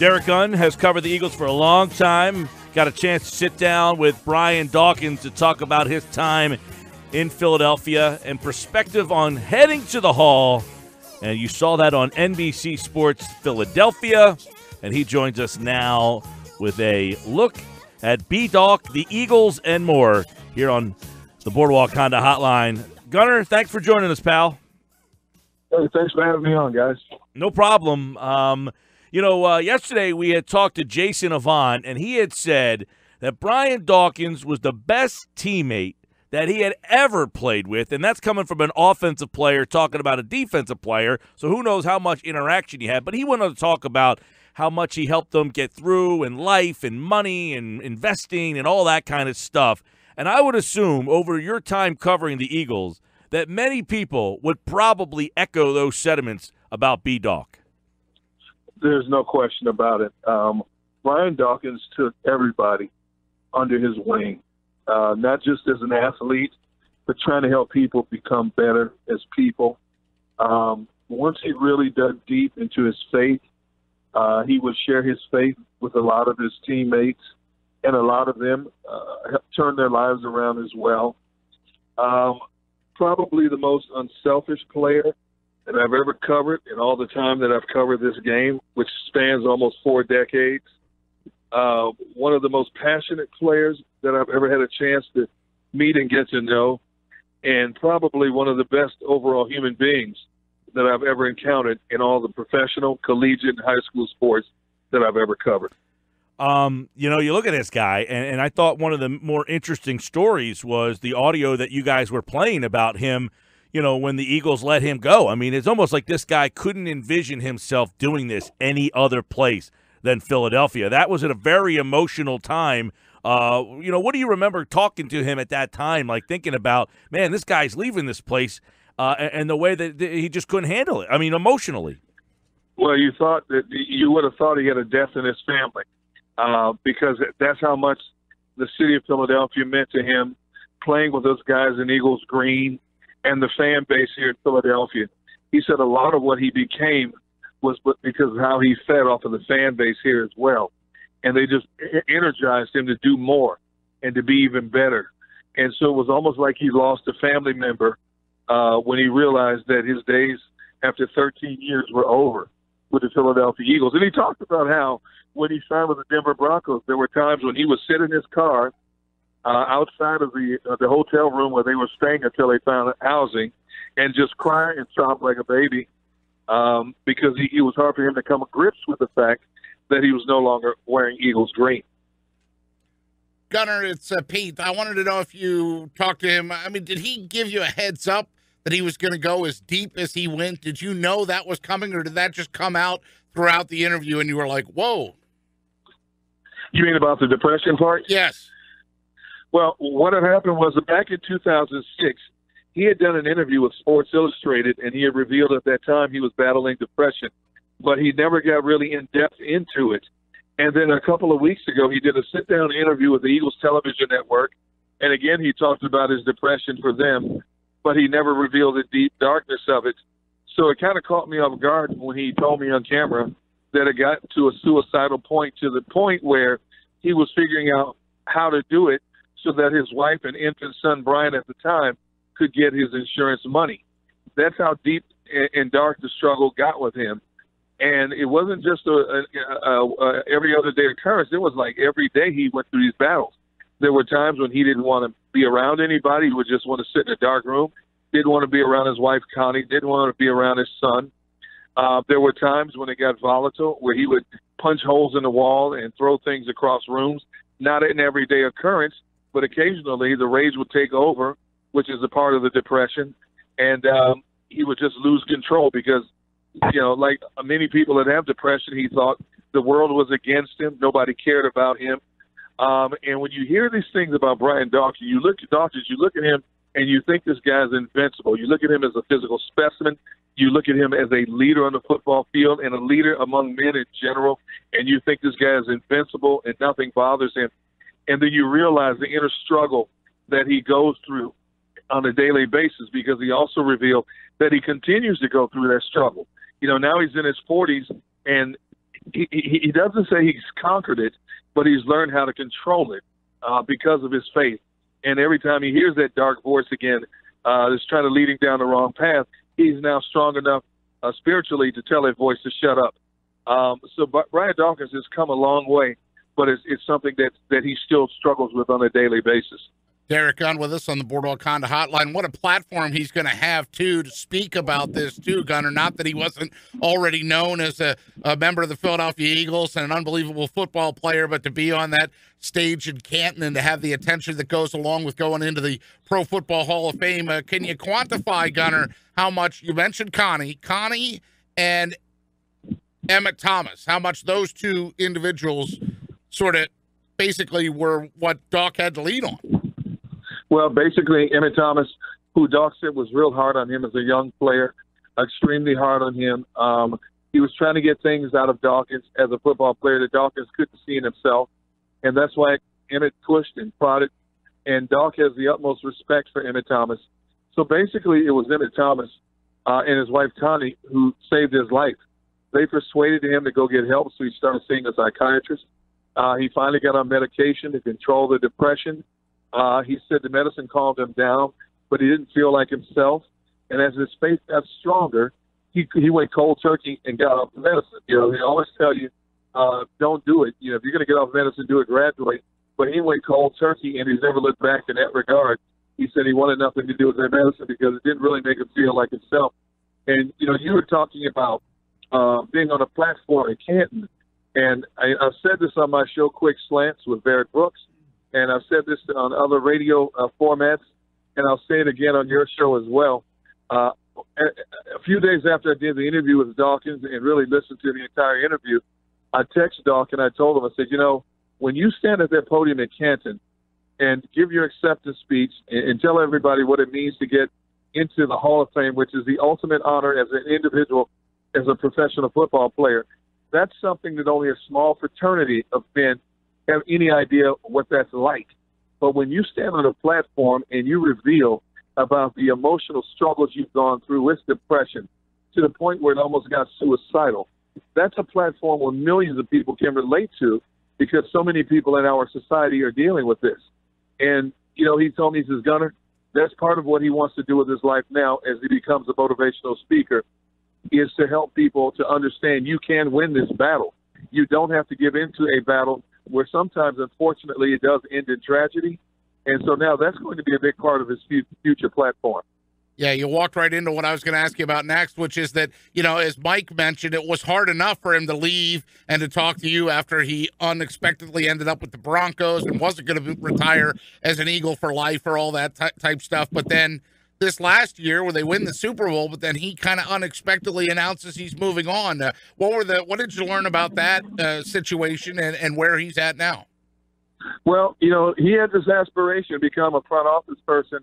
Derrick Gunn has covered the Eagles for a long time. Got a chance to sit down with Brian Dawkins to talk about his time in Philadelphia and perspective on heading to the Hall. And you saw that on NBC Sports Philadelphia. And he joins us now with a look at B-Dawk, the Eagles, and more here on the Boardwalk Honda Hotline. Gunner, thanks for joining us, pal. Hey, thanks for having me on, guys. No problem. Yesterday we had talked to Jason Avant, and he had said that Brian Dawkins was the best teammate that he had ever played with, and that's coming from an offensive player talking about a defensive player, so who knows how much interaction he had. But he wanted to talk about how much he helped them get through in life and money and investing and all that kind of stuff. And I would assume over your time covering the Eagles that many people would probably echo those sentiments about B-Dawk. There's no question about it. Brian Dawkins took everybody under his wing, not just as an athlete, but trying to help people become better as people. Once he really dug deep into his faith, he would share his faith with a lot of his teammates, and a lot of them turned their lives around as well. Probably the most unselfish player that I've ever covered in all the time that I've covered this game, which spans almost 4 decades. One of the most passionate players that I've ever had a chance to meet and get to know, and probably one of the best overall human beings that I've ever encountered in all the professional, collegiate, and high school sports that I've ever covered. You look at this guy, and I thought one of the more interesting stories was the audio that you guys were playing about him, when the Eagles let him go. I mean, it's almost like this guy couldn't envision himself doing this any other place than Philadelphia. That was at a very emotional time. What do you remember talking to him at that time, like thinking about, man, this guy's leaving this place, and the way that he just couldn't handle it? I mean, emotionally. Well, you would have thought he had a death in his family, because that's how much the city of Philadelphia meant to him, playing with those guys in Eagles green and the fan base here in Philadelphia. He said a lot of what he became was because of how he fed off of the fan base here as well. And they just energized him to do more and to be even better. And so it was almost like he lost a family member when he realized that his days after 13 years were over with the Philadelphia Eagles. And he talked about how when he signed with the Denver Broncos, there were times when he would sit in his car outside of the hotel room where they were staying until they found housing and just cry and sob like a baby because it was hard for him to come to grips with the fact that he was no longer wearing Eagles green. Gunner, it's Pete. I wanted to know if you talked to him. I mean, did he give you a heads up that he was going to go as deep as he went? Did you know that was coming, or did that just come out throughout the interview and you were like, whoa? You mean about the depression part? Yes. Well, what had happened was that back in 2006, he had done an interview with Sports Illustrated, and he had revealed at that time he was battling depression, but he never got really in-depth into it. And then a couple of weeks ago, he did a sit-down interview with the Eagles television network, and again, he talked about his depression for them, but he never revealed the deep darkness of it. So it kind of caught me off guard when he told me on camera that it got to a suicidal point, to the point where he was figuring out how to do it so that his wife and infant son, Brian, at the time, could get his insurance money. That's how deep and dark the struggle got with him. And it wasn't just every other day occurrence. It was like every day he went through these battles. There were times when he didn't want to be around anybody. He would just want to sit in a dark room, didn't want to be around his wife, Connie, didn't want to be around his son. There were times when it got volatile where he would punch holes in the wall and throw things across rooms. Not an everyday occurrence, but occasionally the rage would take over, which is a part of the depression, and he would just lose control because, like many people that have depression, he thought the world was against him. Nobody cared about him. And when you hear these things about Brian Dawkins, you look at him and you think this guy's invincible. You look at him as a physical specimen. You look at him as a leader on the football field and a leader among men in general, and you think this guy is invincible and nothing bothers him. And then you realize the inner struggle that he goes through on a daily basis, because he also revealed that he continues to go through that struggle. Now he's in his 40s, and he doesn't say he's conquered it, but he's learned how to control it because of his faith. And every time he hears that dark voice again, that's trying to lead him down the wrong path, he's now strong enough spiritually to tell that voice to shut up. So Brian Dawkins has come a long way, but it's something that he still struggles with on a daily basis. Derrick Gunn with us on the Boardwalk Honda Hotline. What a platform he's going to have, too, to speak about this, too, Gunner. Not that he wasn't already known as a member of the Philadelphia Eagles and an unbelievable football player, but to be on that stage in Canton and to have the attention that goes along with going into the Pro Football Hall of Fame. Can you quantify, Gunner, how much, you mentioned Connie and Emmett Thomas, how much those two individuals sort of basically were what Doc had to lead on? Well, basically, Emmett Thomas, who Doc said was real hard on him as a young player, extremely hard on him. He was trying to get things out of Dawkins as a football player that Dawkins couldn't see in himself, and that's why Emmett pushed and prodded, and Doc has the utmost respect for Emmett Thomas. So basically, it was Emmett Thomas and his wife, Connie, who saved his life. They persuaded him to go get help, so he started seeing a psychiatrist. He finally got on medication to control the depression. He said the medicine calmed him down, but he didn't feel like himself. And as his faith got stronger, he went cold turkey and got off the medicine. You know, they always tell you, don't do it. You know, if you're going to get off medicine, do it gradually. But he went cold turkey, and he's never looked back in that regard. He said he wanted nothing to do with that medicine because it didn't really make him feel like himself. And, you know, you were talking about being on a platform in Canton. And I've said this on my show, Quick Slants, with Barrett Brooks. And I've said this on other radio formats, and I'll say it again on your show as well. A few days after I did the interview with Dawkins and really listened to the entire interview, I texted Dawkins and I told him, I said, you know, when you stand at that podium in Canton and give your acceptance speech and tell everybody what it means to get into the Hall of Fame, which is the ultimate honor as an individual, as a professional football player, that's something that only a small fraternity of men have any idea what that's like. But when you stand on a platform and you reveal about the emotional struggles you've gone through with depression to the point where it almost got suicidal, that's a platform where millions of people can relate to because so many people in our society are dealing with this. And, you know, he told me, he says, Gunner, that's part of what he wants to do with his life now as he becomes a motivational speaker, is to help people to understand you can win this battle. You don't have to give into a battle where sometimes, unfortunately, it does end in tragedy. And so now that's going to be a big part of his future platform. Yeah, you walked right into what I was going to ask you about next, which is that, you know, as Mike mentioned, it was hard enough for him to leave and to talk to you after he unexpectedly ended up with the Broncos and wasn't going to retire as an Eagle for life or all that type stuff. But then this last year where they win the Super Bowl, but then he kind of unexpectedly announces he's moving on. What did you learn about that situation and where he's at now? Well, you know, he had this aspiration to become a front office person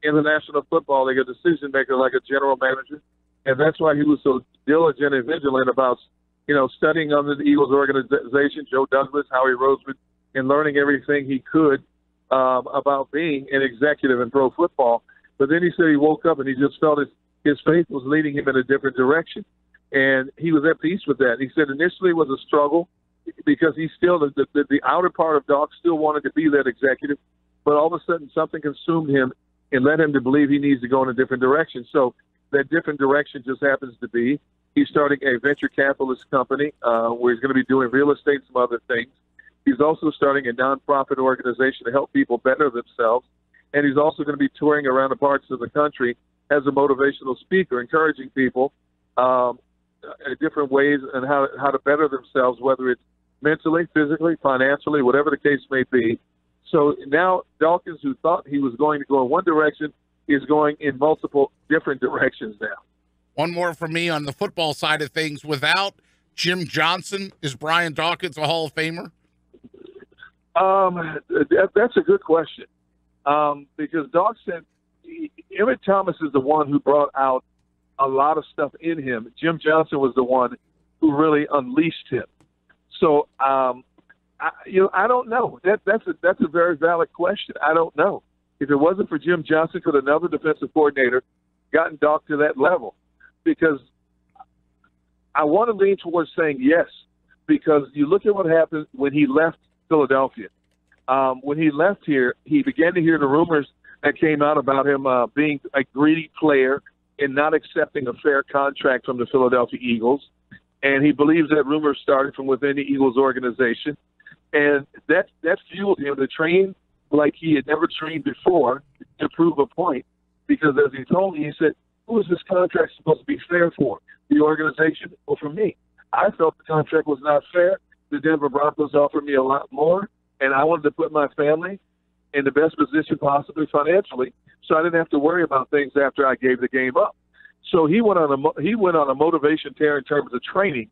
in the National Football League, a decision maker like a general manager. And that's why he was so diligent and vigilant about, you know, studying under the Eagles organization, Joe Douglas, Howie Roseman, and learning everything he could about being an executive in pro football. But then he said he woke up and he just felt his faith was leading him in a different direction. And he was at peace with that. He said initially it was a struggle because he still, the outer part of Doc still wanted to be that executive. But all of a sudden something consumed him and led him to believe he needs to go in a different direction. So that different direction just happens to be he's starting a venture capitalist company where he's going to be doing real estate and some other things. He's also starting a nonprofit organization to help people better themselves. And he's also going to be touring around the parts of the country as a motivational speaker, encouraging people in different ways and how to better themselves, whether it's mentally, physically, financially, whatever the case may be. So now Dawkins, who thought he was going to go in one direction, is going in multiple different directions now. One more from me on the football side of things. Without Jim Johnson, is Brian Dawkins a Hall of Famer? That's a good question. Because Doc said Emmett Thomas is the one who brought out a lot of stuff in him. Jim Johnson was the one who really unleashed him. So, I don't know. That's a very valid question. I don't know. If it wasn't for Jim Johnson, could another defensive coordinator gotten Doc to that level? Because I want to lean towards saying yes, because you look at what happened when he left Philadelphia. When he left here, he began to hear the rumors that came out about him being a greedy player and not accepting a fair contract from the Philadelphia Eagles. And he believes that rumor started from within the Eagles organization. And that fueled him to train like he had never trained before to prove a point. Because as he told me, he said, who is this contract supposed to be fair for? The organization or for me? I felt the contract was not fair. The Denver Broncos offered me a lot more, and I wanted to put my family in the best position possibly financially, so I didn't have to worry about things after I gave the game up. So he went on a motivation tear in terms of training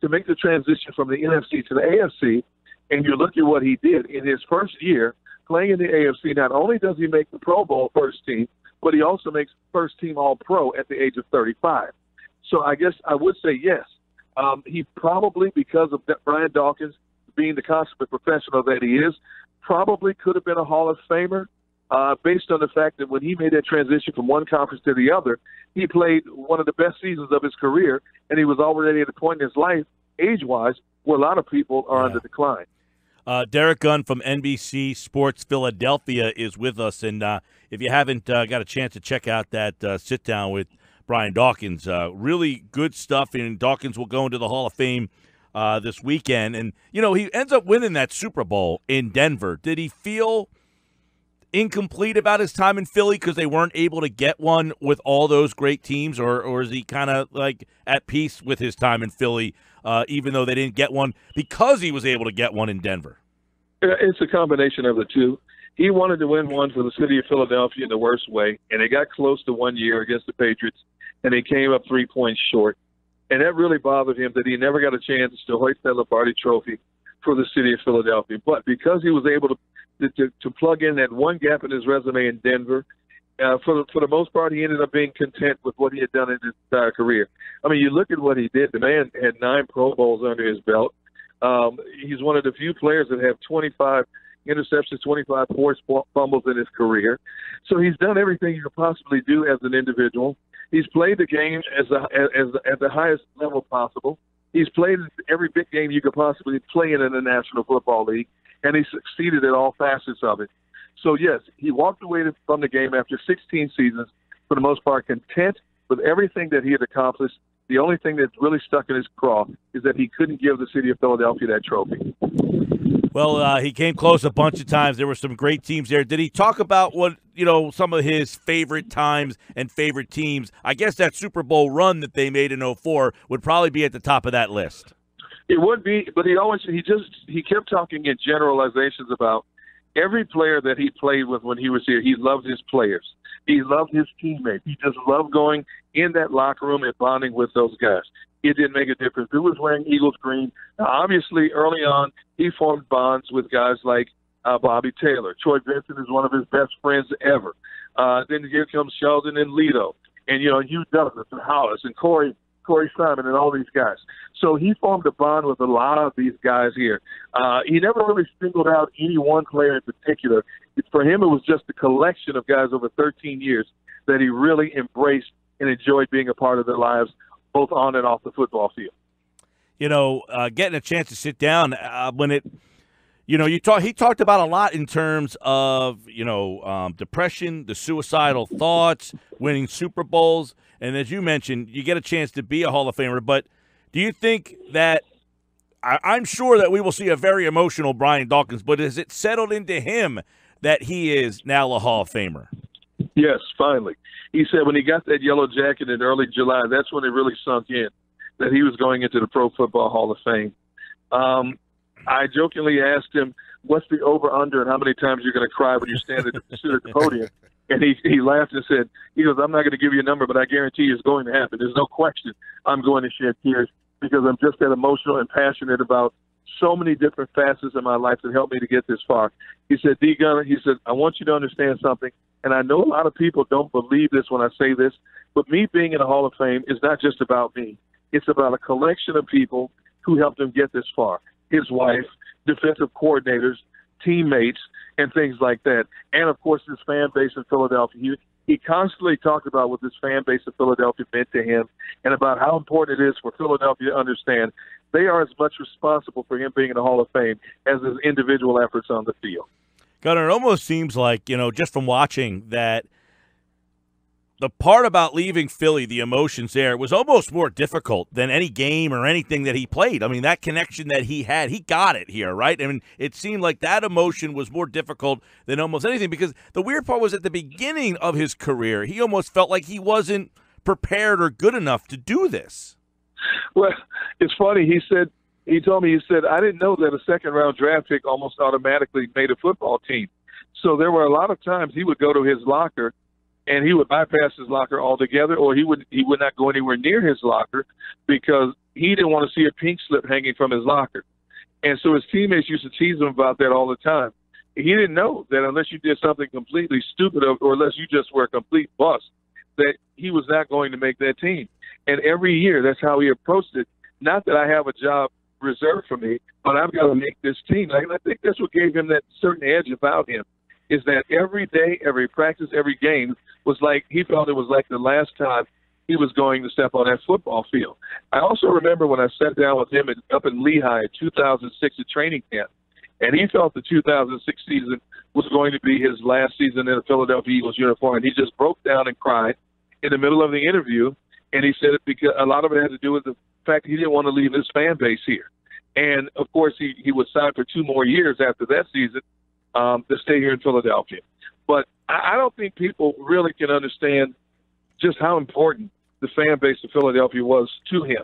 to make the transition from the NFC to the AFC. And you look at what he did in his first year playing in the AFC. Not only does he make the Pro Bowl first team, but he also makes first team All-Pro at the age of 35. So I guess I would say yes. He probably, because of Brian Dawkins being the consummate professional that he is, probably could have been a Hall of Famer based on the fact that when he made that transition from one conference to the other, he played one of the best seasons of his career, and he was already at a point in his life, age-wise, where a lot of people are on the decline. Derrick Gunn from NBC Sports Philadelphia is with us, and if you haven't got a chance to check out that sit-down with Brian Dawkins, really good stuff, and Dawkins will go into the Hall of Fame this weekend. And, you know, he ends up winning that Super Bowl in Denver. Did he feel incomplete about his time in Philly because they weren't able to get one with all those great teams, or is he kind of like at peace with his time in Philly, even though they didn't get one because he was able to get one in Denver? It's a combination of the two. He wanted to win one for the city of Philadelphia in the worst way, and they got close to 1 year against the Patriots, and they came up 3 points short. And that really bothered him that he never got a chance to hoist that Lombardi trophy for the city of Philadelphia. But because he was able to plug in that one gap in his resume in Denver, for the most part, he ended up being content with what he had done in his entire career. I mean, you look at what he did. The man had 9 Pro Bowls under his belt. He's one of the few players that have 25 interceptions, 25 forced fumbles in his career. So he's done everything you could possibly do as an individual. He's played the game at the highest level possible. He's played every big game you could possibly play in the National Football League, and he succeeded at all facets of it. So, yes, he walked away from the game after 16 seasons, for the most part, content with everything that he had accomplished. The only thing that's really stuck in his craw is that he couldn't give the city of Philadelphia that trophy. Well, he came close a bunch of times. There were some great teams there. Did he talk about what, some of his favorite times and favorite teams? I guess that Super Bowl run that they made in 2004 would probably be at the top of that list. It would be, but he kept talking in generalizations about every player that he played with when he was here. He loved his players. He loved his teammates. He just loved going in that locker room and bonding with those guys. It didn't make a difference who was wearing Eagles green. Now, obviously, early on, he formed bonds with guys like Bobby Taylor. Troy Vincent is one of his best friends ever. Then here comes Sheldon and Lito, and Hugh Douglas and Hollis and Corey Simon and all these guys. So he formed a bond with a lot of these guys here. He never really singled out any one player in particular. For him, it was just a collection of guys over 13 years that he really embraced and enjoyed being a part of their lives, both on and off the football field. Getting a chance to sit down when it, he talked about a lot in terms of, depression, the suicidal thoughts, winning Super Bowls. And as you mentioned, you get a chance to be a Hall of Famer. But do you think that I'm sure that we will see a very emotional Brian Dawkins, but has it settled into him that he is now a Hall of Famer? Yes, finally. He said when he got that yellow jacket in early July, that's when it really sunk in that he was going into the Pro Football Hall of Fame. I jokingly asked him, what's the over-under and how many times you're going to cry when you stand at the podium? And he laughed and said, I'm not going to give you a number, but I guarantee you it's going to happen. There's no question I'm going to shed tears because I'm just that emotional and passionate about so many different facets of my life that helped me to get this far. He said, D. Gunner, he said, I want you to understand something. And I know a lot of people don't believe this when I say this, but me being in the Hall of Fame is not just about me. It's about a collection of people who helped him get this far. His wife, defensive coordinators, teammates, and things like that. And, of course, his fan base in Philadelphia. He constantly talked about what this fan base of Philadelphia meant to him and about how important it is for Philadelphia to understand they are as much responsible for him being in the Hall of Fame as his individual efforts on the field. Gunnar, it almost seems like, just from watching that, the part about leaving Philly, the emotions there, was almost more difficult than any game or anything that he played. I mean, that connection that he had, he got it here, right? I mean, it seemed like that emotion was more difficult than almost anything, because the weird part was at the beginning of his career, he almost felt like he wasn't prepared or good enough to do this. Well, it's funny. He told me, I didn't know that a second-round draft pick almost automatically made a football team. So there were a lot of times he would go to his locker and he would bypass his locker altogether, or he would not go anywhere near his locker because he didn't want to see a pink slip hanging from his locker. And so his teammates used to tease him about that all the time. He didn't know that unless you did something completely stupid or unless you just were a complete bust, that he was not going to make that team. And every year, that's how he approached it. Not that I have a job reserved for me, but I've got to make this team. And I think that's what gave him that certain edge about him, is that every day, every practice, every game was like he felt it was like the last time he was going to step on that football field. I also remember when I sat down with him up in Lehigh in 2006 at training camp, and he felt the 2006 season was going to be his last season in a Philadelphia Eagles uniform, and he just broke down and cried in the middle of the interview, and he said it because a lot of it had to do with the fact he didn't want to leave his fan base here. And, of course, he was signed for 2 more years after that season to stay here in Philadelphia. But I don't think people really can understand just how important the fan base of Philadelphia was to him.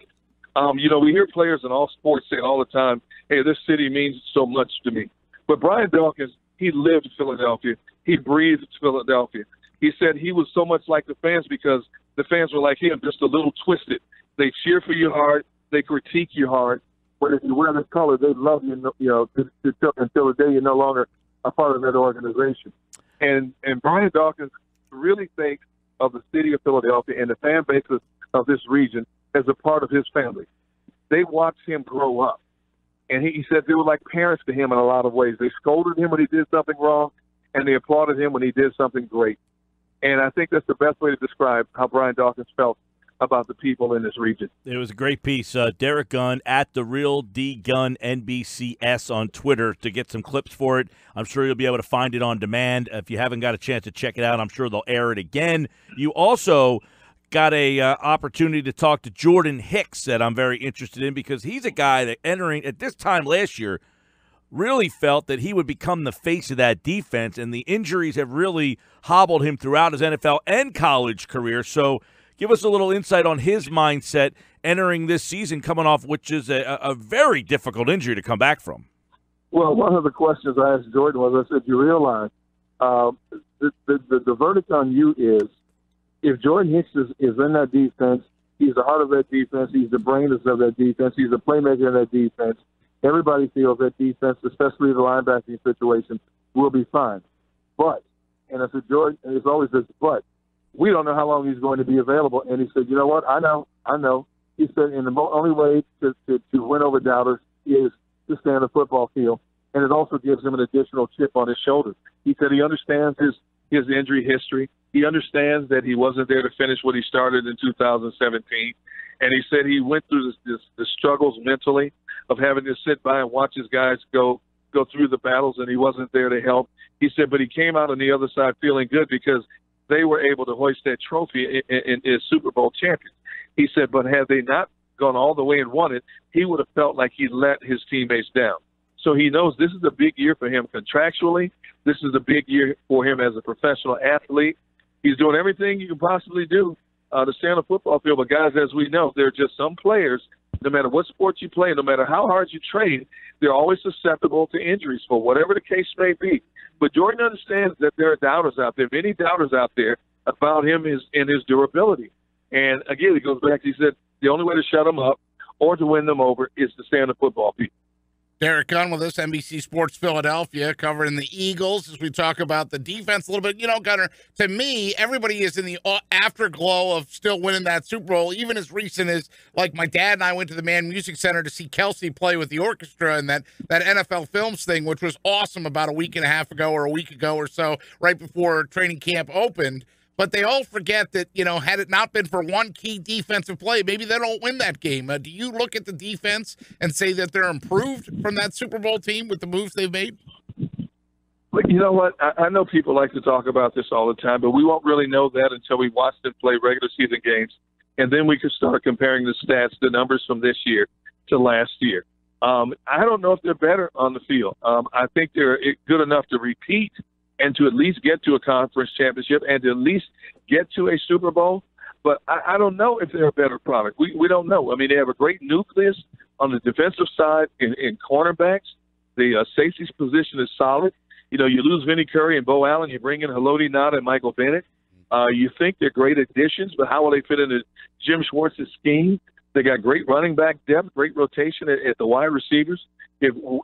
We hear players in all sports say all the time, hey, this city means so much to me. But Brian Dawkins, he lived Philadelphia. He breathed Philadelphia. He said he was so much like the fans because the fans were like him, just a little twisted. They cheer for you hard. They critique you hard. But if you wear this color, they love you, until the day you're no longer a part of that organization. And Brian Dawkins really thinks of the city of Philadelphia and the fan bases of this region as a part of his family. They watched him grow up. And he said they were like parents to him in a lot of ways. They scolded him when he did something wrong, and they applauded him when he did something great. And I think that's the best way to describe how Brian Dawkins felt about the people in this region. It was a great piece. Derrick Gunn at the Real D Gunn NBCS on Twitter to get some clips for it. I'm sure you'll be able to find it on demand. If you haven't got a chance to check it out, I'm sure they'll air it again. You also got a opportunity to talk to Jordan Hicks that I'm very interested in, because he's a guy that entering at this time last year really felt that he would become the face of that defense, and the injuries have really hobbled him throughout his NFL and college career. So give us a little insight on his mindset entering this season, coming off which is a very difficult injury to come back from. Well, one of the questions I asked Jordan was, I said, you realize the verdict on you is, if Jordan Hicks is in that defense, he's the heart of that defense, he's the brains of that defense, he's the playmaker in that defense, everybody feels that defense, especially the linebacking situation, will be fine. But, and I said, Jordan, and it's always this but, we don't know how long he's going to be available. And he said, you know what, I know. He said, and the only way to win over doubters is to stay on the football field. And it also gives him an additional chip on his shoulder. He said he understands his injury history. He understands that he wasn't there to finish what he started in 2017. And he said he went through the struggles mentally of having to sit by and watch his guys go through the battles, and he wasn't there to help. He said, but he came out on the other side feeling good because they were able to hoist that trophy in Super Bowl champions. He said, but had they not gone all the way and won it, he would have felt like he let his teammates down. So he knows this is a big year for him contractually. This is a big year for him as a professional athlete. He's doing everything you can possibly do to stay on the football field. But, guys, as we know, there are just some players, no matter what sport you play, no matter how hard you train, they're always susceptible to injuries for whatever the case may be. But Jordan understands that there are doubters out there, many doubters out there about him and his durability. And, again, he goes back, he said, the only way to shut them up or to win them over is to stay on the football field. Derrick Gunn with us, NBC Sports Philadelphia, covering the Eagles as we talk about the defense a little bit. You know, Gunner, to me, everybody is in the afterglow of still winning that Super Bowl, even as recent as, like, my dad and I went to the Man Music Center to see Kelsey play with the orchestra and that NFL Films thing, which was awesome about a week and a half ago or a week ago or so, right before training camp opened. But they all forget that, had it not been for one key defensive play, maybe they don't win that game. Do you look at the defense and say that they're improved from that Super Bowl team with the moves they've made? But you know what? I know people like to talk about this all the time, but we won't really know that until we watch them play regular season games. And then we can start comparing the stats, the numbers from this year to last year. I don't know if they're better on the field. I think they're good enough to repeat and to at least get to a conference championship and to at least get to a Super Bowl. But I don't know if they're a better product. We don't know. I mean, they have a great nucleus on the defensive side in cornerbacks. The safeties position is solid. You lose Vinnie Curry and Bo Allen. You bring in Haloti Ngata and Michael Bennett. You think they're great additions, but how will they fit into Jim Schwartz's scheme? They got great running back depth, great rotation at the wide receivers.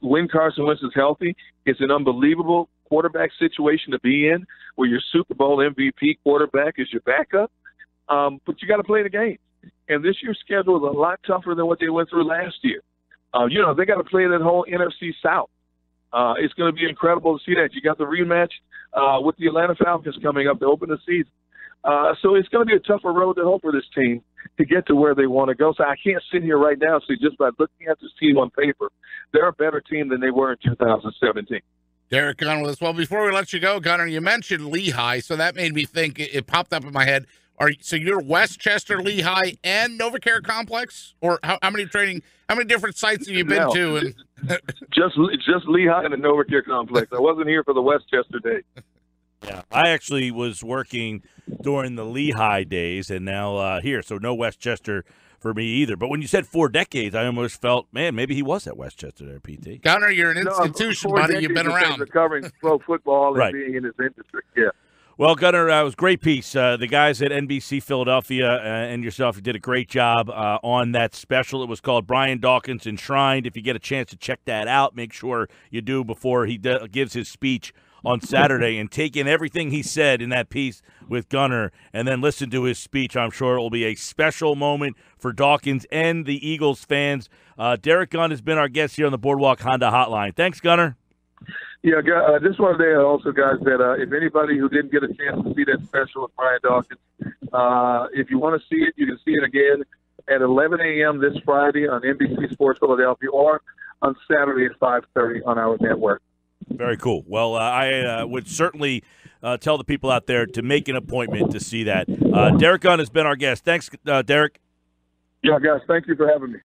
When Carson Wentz is healthy, it's an unbelievable quarterback situation to be in where your Super Bowl MVP quarterback is your backup. But you got to play the game. And this year's schedule is a lot tougher than what they went through last year. They got to play that whole NFC South. It's going to be incredible to see that. You got the rematch with the Atlanta Falcons coming up to open the season. So it's going to be a tougher road to hoe for this team to get to where they want to go. So I can't sit here right now and say just by looking at this team on paper, they're a better team than they were in 2017. Derrick Gunn with us. Well, before we let you go, Gunner, you mentioned Lehigh, so that made me think. It popped up in my head. So you're Westchester, Lehigh, and NovaCare Complex, or how many different sites have you been to? And just Lehigh and the NovaCare Complex. I wasn't here for the Westchester day. Yeah, I actually was working during the Lehigh days, and now here, so no Westchester for me either. But when you said 4 decades, I almost felt, man, maybe he was at Westchester there, PT. Gunner, you're an institution, buddy. You've been around. Covering pro football right. And being in this industry, yeah. Well, Gunner, it was a great piece. The guys at NBC Philadelphia and yourself, you did a great job on that special. It was called Brian Dawkins Enshrined. If you get a chance to check that out, make sure you do before he gives his speech on Saturday, and take in everything he said in that piece with Gunner and then listen to his speech. I'm sure it will be a special moment for Dawkins and the Eagles fans. Derrick Gunn has been our guest here on the Boardwalk Honda Hotline. Thanks, Gunner. Yeah, just want to say also, guys, that if anybody who didn't get a chance to see that special with Brian Dawkins, if you want to see it, you can see it again at 11 a.m. this Friday on NBC Sports Philadelphia or on Saturday at 5:30 on our network. Very cool. Well, I would certainly tell the people out there to make an appointment to see that. Derrick Gunn has been our guest. Thanks, Derrick. Yeah, guys, thank you for having me.